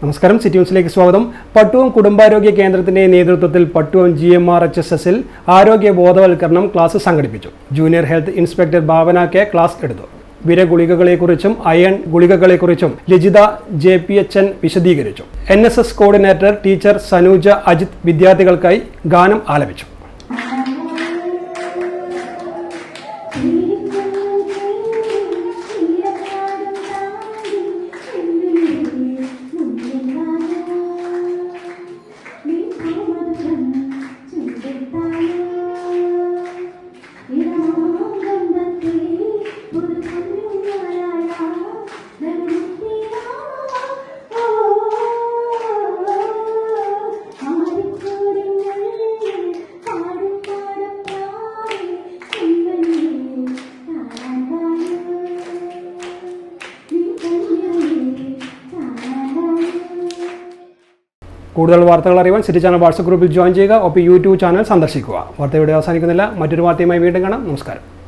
നമസ്കാരം, സിറ്റി ന്യൂസിലേക്ക് സ്വാഗതം. പട്ടുവം കുടുംബാരോഗ്യ കേന്ദ്രത്തിന്റെ നേതൃത്വത്തിൽ പട്ടുവം GMRHSSൽ ആരോഗ്യ ബോധവൽക്കരണം ക്ലാസ് സംഘടിപ്പിച്ചു. Junior health inspector Bhavana K class എടുത്തു. വിരഗുളികകളെക്കുറിച്ചും അയൺ ഗുളികകളെക്കുറിച്ചും ലജിത JPHN വിശദീകരിച്ചു. NSS coordinator teacher Sanuja Ajith വിദ്യാർത്ഥികൾക്കായി ഗാനം ആലപിച്ചു. കൂടുതൽ വാർത്തകൾ അറിയാൻ സിറ്റി ചാനൽ വാട്സ്ആപ്പ് ഗ്രൂപ്പിൽ ജോയിൻ ചെയ്യുക. ഒപ്പം YouTube ചാനൽ സന്ദർശിക്കുക. വാർത്തയുടെ അവസാനിക്കുന്നില്ല. മറ്റൊരു വാർത്തയുമായി വീണ്ടും കാണാം. നമസ്കാരം.